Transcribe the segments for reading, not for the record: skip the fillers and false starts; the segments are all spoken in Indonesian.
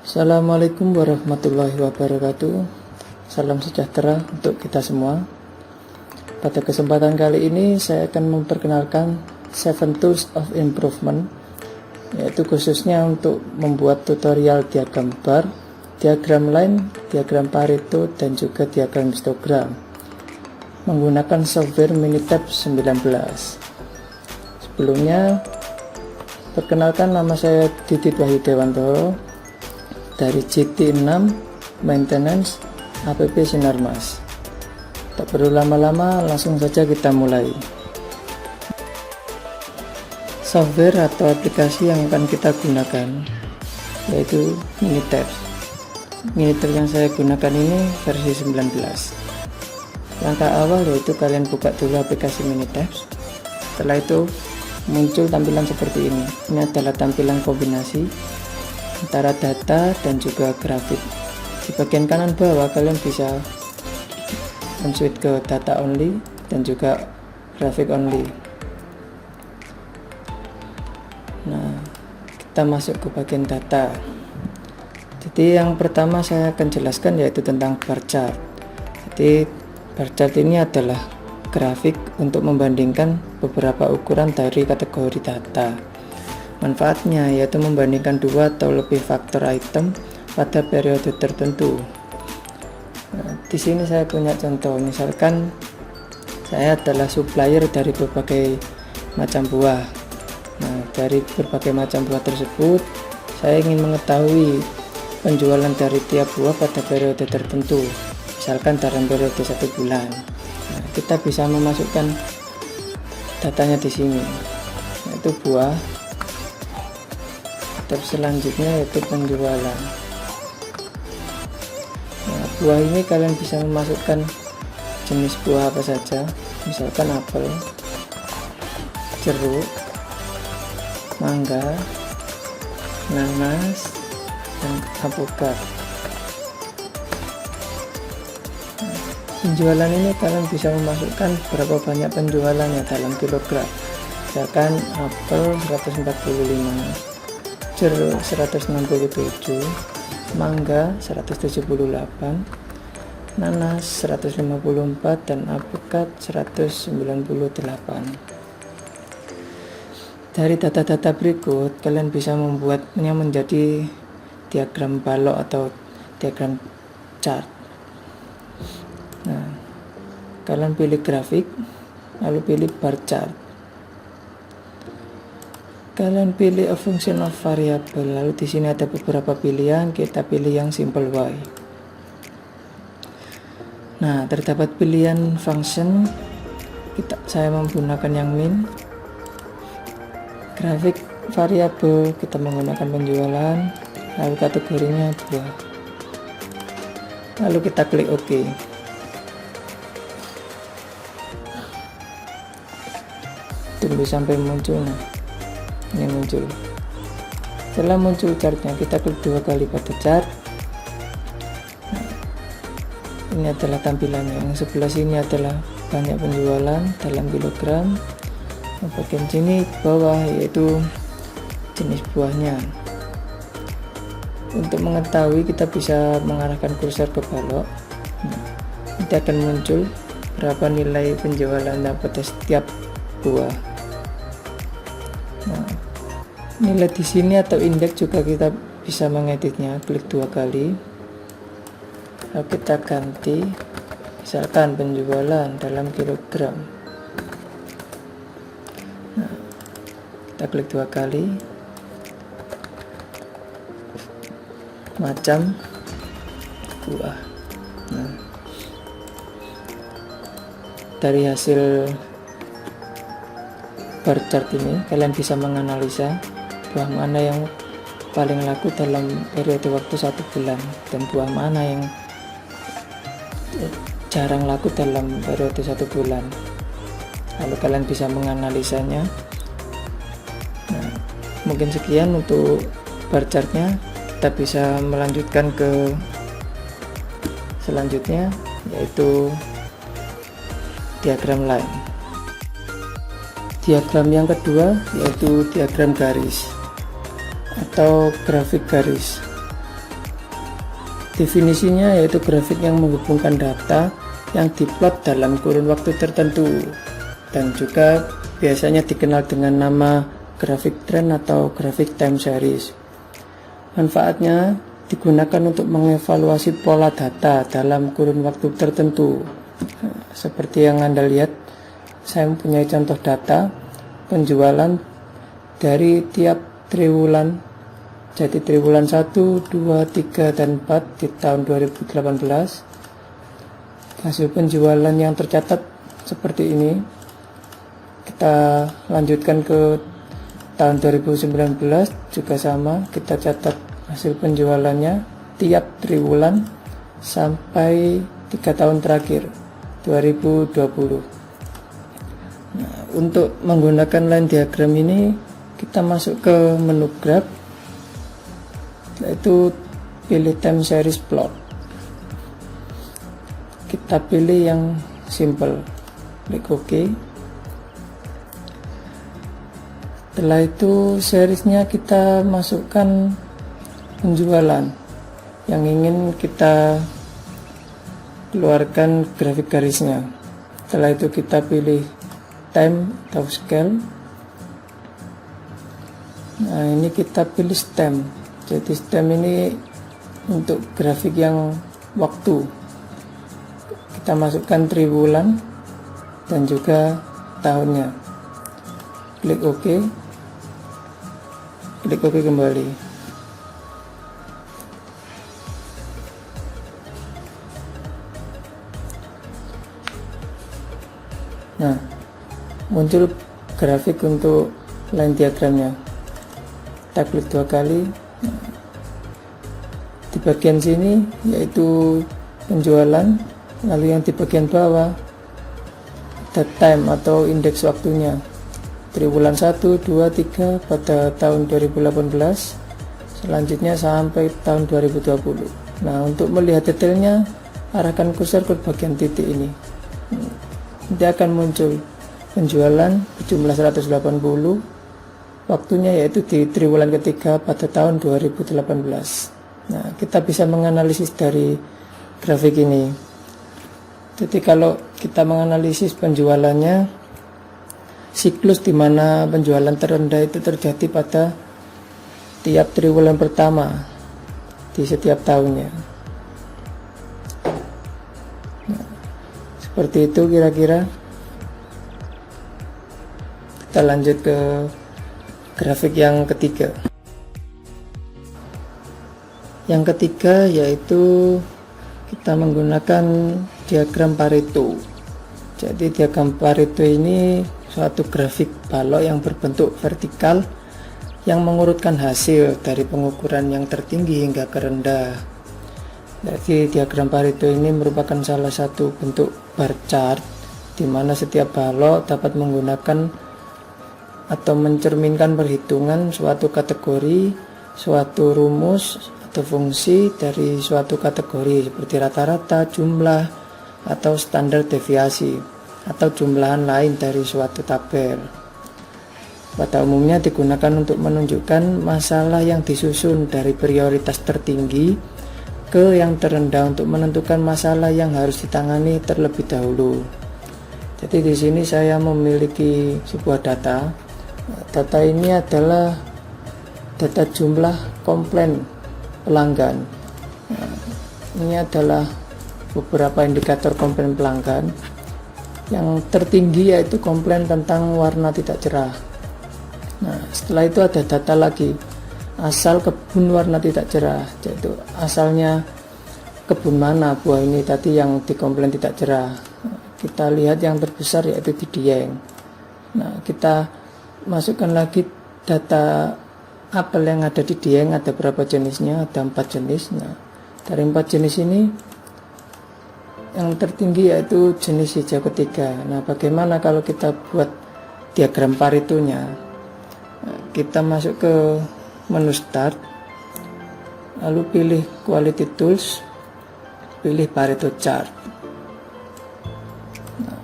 Assalamualaikum warahmatullahi wabarakatuh. Salam sejahtera untuk kita semua. Pada kesempatan kali ini saya akan memperkenalkan 7 Tools of Improvement, yaitu khususnya untuk membuat tutorial diagram bar, diagram line, diagram Pareto, dan juga diagram histogram menggunakan software Minitab 19. Sebelumnya, perkenalkan, nama saya Didit Wahyu Dewanto dari GT6 Maintenance APP Sinarmas. Tak perlu lama-lama, langsung saja kita mulai. Software atau aplikasi yang akan kita gunakan yaitu Minitab. Minitab yang saya gunakan ini versi 19. Langkah awal yaitu kalian buka dulu aplikasi Minitab. Setelah itu muncul tampilan seperti ini. Ini adalah tampilan kombinasi antara data dan juga grafik. Di bagian kanan bawah kalian bisa switch ke data only dan juga grafik only. Nah, kita masuk ke bagian data. Jadi yang pertama saya akan jelaskan yaitu tentang bar chart. Jadi bar chart ini adalah grafik untuk membandingkan beberapa ukuran dari kategori data. Manfaatnya yaitu membandingkan dua atau lebih faktor item pada periode tertentu. Nah, di sini saya punya contoh, misalkan saya adalah supplier dari berbagai macam buah. Nah, dari berbagai macam buah tersebut, saya ingin mengetahui penjualan dari tiap buah pada periode tertentu, misalkan dalam periode 1 bulan. Nah, kita bisa memasukkan datanya di sini, yaitu buah. Tab selanjutnya yaitu penjualan. Nah, buah ini kalian bisa memasukkan jenis buah apa saja, misalkan apel, jeruk, mangga, nanas, dan alpukat. Penjualan ini kalian bisa memasukkan berapa banyak penjualannya dalam kilogram, misalkan apel 145, jeruk 167, mangga 178, nanas 154, dan alpukat 198. Dari data-data berikut kalian bisa membuatnya menjadi diagram balok atau diagram chart. Nah, kalian pilih grafik, lalu pilih bar chart. Kalian pilih a function of variable, lalu di sini ada beberapa pilihan, kita pilih yang simple y. Nah, terdapat pilihan function, saya menggunakan yang min. Grafik variabel kita menggunakan penjualan, lalu kategorinya buah. Lalu kita klik OK. Tunggu sampai muncul. Nah, ini muncul. Setelah muncul chartnya, kita klik 2 kali pada chart. Nah, ini adalah tampilannya. Yang sebelah sini adalah banyak penjualan dalam kilogram. Bagian sini bawah yaitu jenis buahnya. Untuk mengetahui, kita bisa mengarahkan kursor ke balok. Nah, nanti akan muncul berapa nilai penjualan pada setiap buah. Nah, nilai di sini atau indeks juga kita bisa mengeditnya. Klik 2 kali, lalu kita ganti, misalkan penjualan dalam kilogram. Nah, kita klik 2 kali, macam buah. Nah, dari hasil bar chart ini kalian bisa menganalisa buah mana yang paling laku dalam periode waktu 1 bulan dan buah mana yang jarang laku dalam periode 1 bulan. Lalu kalian bisa menganalisanya. Nah, mungkin sekian untuk bar chartnya. Kita bisa melanjutkan ke selanjutnya, yaitu diagram line. Diagram yang kedua yaitu diagram garis atau grafik garis. Definisinya yaitu grafik yang menghubungkan data yang diplot dalam kurun waktu tertentu, dan juga biasanya dikenal dengan nama grafik trend atau grafik time series. Manfaatnya digunakan untuk mengevaluasi pola data dalam kurun waktu tertentu. Seperti yang Anda lihat, saya mempunyai contoh data penjualan dari tiap triwulan. Jadi triwulan 1, 2, 3, dan 4 di tahun 2018. Hasil penjualan yang tercatat seperti ini. Kita lanjutkan ke tahun 2019 juga sama, kita catat hasil penjualannya tiap triwulan sampai 3 tahun terakhir 2020. Nah, untuk menggunakan line diagram ini kita masuk ke menu graph, yaitu pilih time series plot. Kita pilih yang simple, klik OK. Setelah itu seriesnya kita masukkan penjualan yang ingin kita keluarkan grafik garisnya. Setelah itu kita pilih time atau scale. Nah, ini kita pilih stem. Jadi stem ini untuk grafik yang waktu. Kita masukkan triwulan dan juga tahunnya. Klik OK. Klik OK kembali. Nah, muncul grafik untuk line diagramnya. Kita klik 2 kali. Di bagian sini yaitu penjualan, lalu yang di bagian bawah the time atau indeks waktunya. Triwulan 1, 2, 3 pada tahun 2018, selanjutnya sampai tahun 2020. Nah, untuk melihat detailnya, arahkan kursor ke bagian titik ini. Nanti akan muncul penjualan jumlah 180, waktunya yaitu di triwulan ketiga pada tahun 2018. Nah, kita bisa menganalisis dari grafik ini. Jadi kalau kita menganalisis penjualannya, siklus di mana penjualan terendah itu terjadi pada tiap triwulan pertama di setiap tahunnya. Nah, seperti itu kira-kira. Kita lanjut ke grafik yang ketiga. Yang ketiga yaitu kita menggunakan diagram Pareto. Jadi diagram Pareto ini suatu grafik balok yang berbentuk vertikal yang mengurutkan hasil dari pengukuran yang tertinggi hingga ke rendah. Jadi diagram Pareto ini merupakan salah satu bentuk bar chart di mana setiap balok dapat menggunakan atau mencerminkan perhitungan suatu kategori, suatu rumus atau fungsi dari suatu kategori seperti rata-rata, jumlah, atau standar deviasi, atau jumlahan lain dari suatu tabel. Pada umumnya digunakan untuk menunjukkan masalah yang disusun dari prioritas tertinggi ke yang terendah untuk menentukan masalah yang harus ditangani terlebih dahulu. Jadi di sini saya memiliki sebuah data. Data ini adalah data jumlah komplain pelanggan. Nah, ini adalah beberapa indikator komplain pelanggan. Yang tertinggi yaitu komplain tentang warna tidak cerah. Nah, setelah itu ada data lagi, asal kebun warna tidak cerah, yaitu asalnya kebun mana buah ini tadi yang dikomplain tidak cerah. Kita lihat yang terbesar yaitu di Dieng. Nah, kita masukkan lagi data apel yang ada di Dieng, ada berapa jenisnya, ada 4 jenis. Nah, dari 4 jenis ini yang tertinggi yaitu jenis hijau ketiga. Nah, bagaimana kalau kita buat diagram Paretonya? Nah, kita masuk ke menu start, lalu pilih quality tools, pilih Pareto chart. Nah,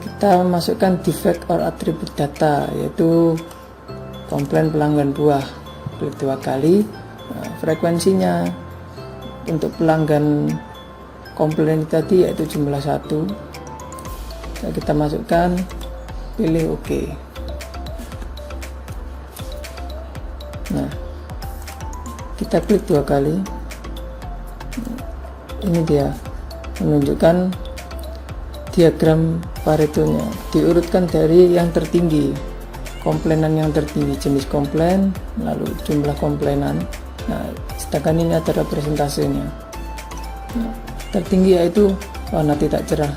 kita masukkan defect or attribute data, yaitu komplain pelanggan buah. Klik 2 kali. Nah, frekuensinya untuk pelanggan komplain tadi yaitu jumlah 1. Nah, kita masukkan, pilih OK. Nah, kita klik 2 kali. Ini dia menunjukkan diagram Paretonya, diurutkan dari yang tertinggi, komplainan yang tertinggi, jenis komplain, lalu jumlah komplainan. Nah, sedangkan ini adalah persentasenya. Nah, tertinggi yaitu warna tidak cerah,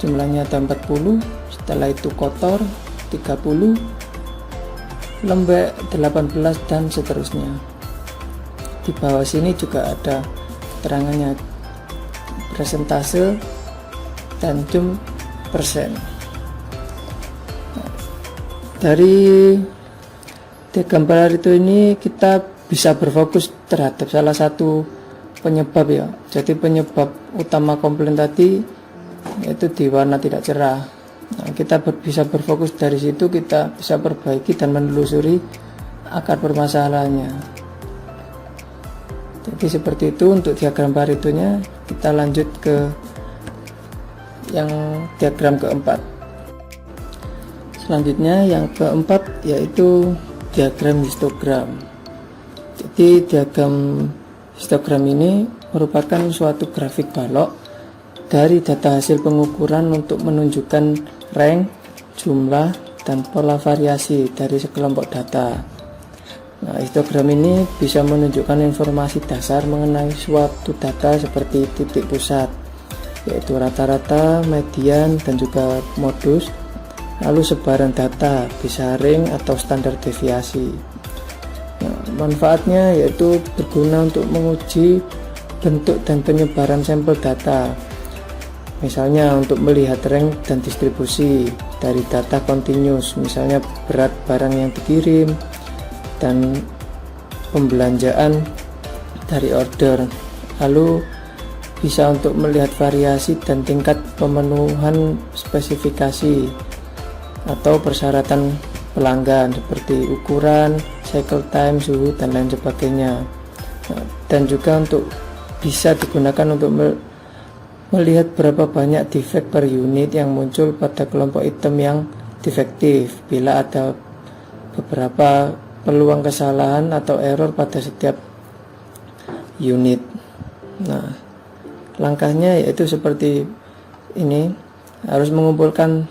jumlahnya ada 40, setelah itu kotor 30, lembek 18, dan seterusnya. Di bawah sini juga ada keterangannya, persentase dan jumlah persen. Nah, dari diagram Pareto ini kita bisa berfokus terhadap salah satu penyebab ya. Jadi penyebab utama komplain tadi yaitu di warna tidak cerah. Nah, kita bisa berfokus dari situ, kita bisa perbaiki dan menelusuri akar permasalahannya. Jadi seperti itu untuk diagram Paretonya. Kita lanjut ke yang diagram keempat. Selanjutnya yang keempat yaitu diagram histogram. Jadi diagram histogram ini merupakan suatu grafik balok dari data hasil pengukuran untuk menunjukkan rank, jumlah, dan pola variasi dari sekelompok data. Nah, histogram ini bisa menunjukkan informasi dasar mengenai suatu data seperti titik pusat, yaitu rata-rata, median, dan juga modus, lalu sebaran data, bisa ring atau standar deviasi. Nah, manfaatnya yaitu berguna untuk menguji bentuk dan penyebaran sampel data, misalnya untuk melihat rank dan distribusi dari data continuous, misalnya berat barang yang dikirim dan pembelanjaan dari order, lalu bisa untuk melihat variasi dan tingkat pemenuhan spesifikasi atau persyaratan pelanggan seperti ukuran, cycle time, suhu, dan lain sebagainya. Nah, dan juga untuk bisa digunakan untuk melihat berapa banyak defect per unit yang muncul pada kelompok item yang defektif, bila ada beberapa peluang kesalahan atau error pada setiap unit. Nah, langkahnya yaitu seperti ini, harus mengumpulkan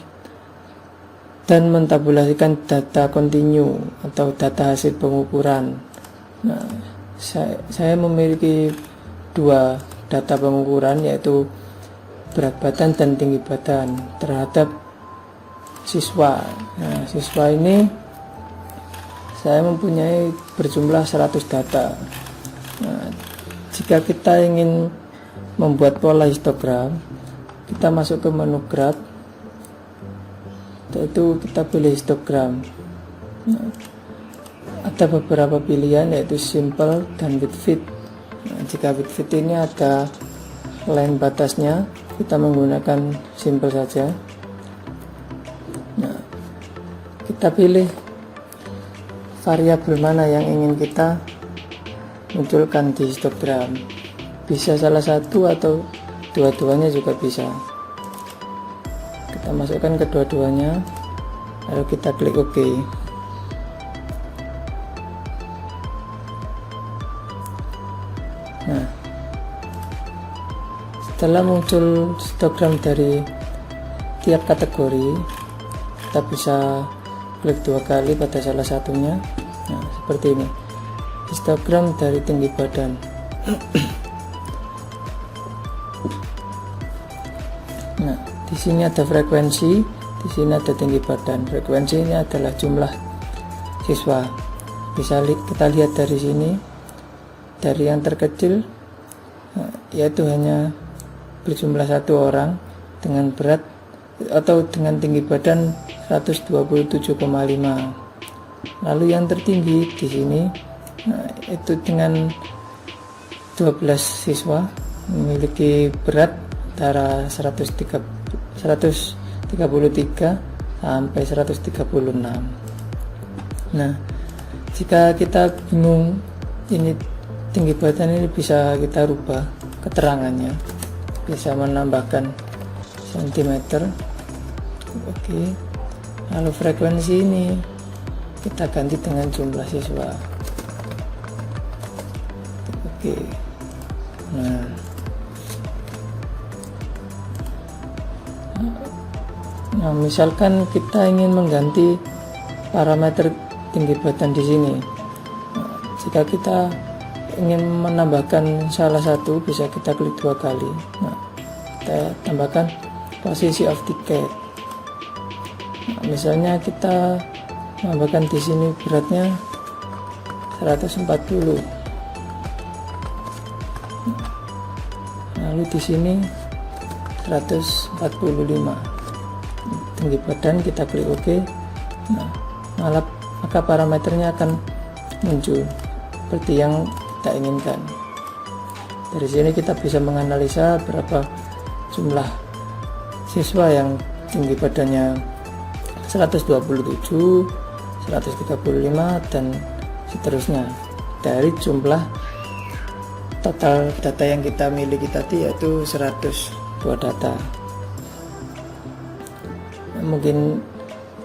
dan mentabulasikan data kontinu atau data hasil pengukuran. Nah, saya memiliki 2 data pengukuran, yaitu berat badan dan tinggi badan terhadap siswa. Nah, siswa ini saya mempunyai berjumlah 100 data. Nah, jika kita ingin membuat pola histogram, kita masuk ke menu graph, yaitu kita pilih histogram. Nah, ada beberapa pilihan yaitu simple dan with fit. Nah, jika with fit ini ada line batasnya, kita menggunakan simple saja. Nah, kita pilih variabel mana yang ingin kita munculkan di histogram. Bisa salah satu atau dua-duanya juga bisa. Kita masukkan kedua-duanya, lalu kita klik OK. Nah, setelah muncul histogram dari tiap kategori, kita bisa klik 2 kali pada salah satunya. Nah, seperti ini, histogram dari tinggi badan. Nah, di sini ada frekuensi, di sini ada tinggi badan. Frekuensi ini adalah jumlah siswa. Bisa kita lihat dari sini, dari yang terkecil, yaitu hanya berjumlah 1 orang dengan berat atau dengan tinggi badan 127,5. Lalu yang tertinggi di sini, itu dengan 12 siswa memiliki berat antara 133 sampai 136. Nah, jika kita bingung ini tinggi badan ini bisa kita rubah keterangannya, bisa menambahkan sentimeter. Oke, lalu frekuensi ini kita ganti dengan jumlah siswa. Oke, nah misalkan kita ingin mengganti parameter tinggi badan di sini. Jika kita ingin menambahkan salah satu, bisa kita klik 2 kali. Nah, kita tambahkan posisi of ticket. Nah, misalnya kita menambahkan di sini beratnya 140. Lalu di sini 145. Tinggi badan kita klik OK. Nah, maka parameternya akan muncul seperti yang kita inginkan. Dari sini kita bisa menganalisa berapa jumlah siswa yang tinggi badannya 127, 135 dan seterusnya dari jumlah total data yang kita miliki tadi, yaitu 102 data. Mungkin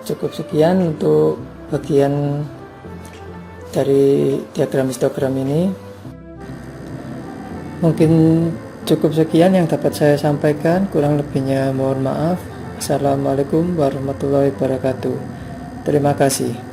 cukup sekian untuk bagian dari diagram histogram ini. Mungkin cukup sekian yang dapat saya sampaikan, kurang lebihnya mohon maaf. Assalamualaikum warahmatullahi wabarakatuh. Terima kasih.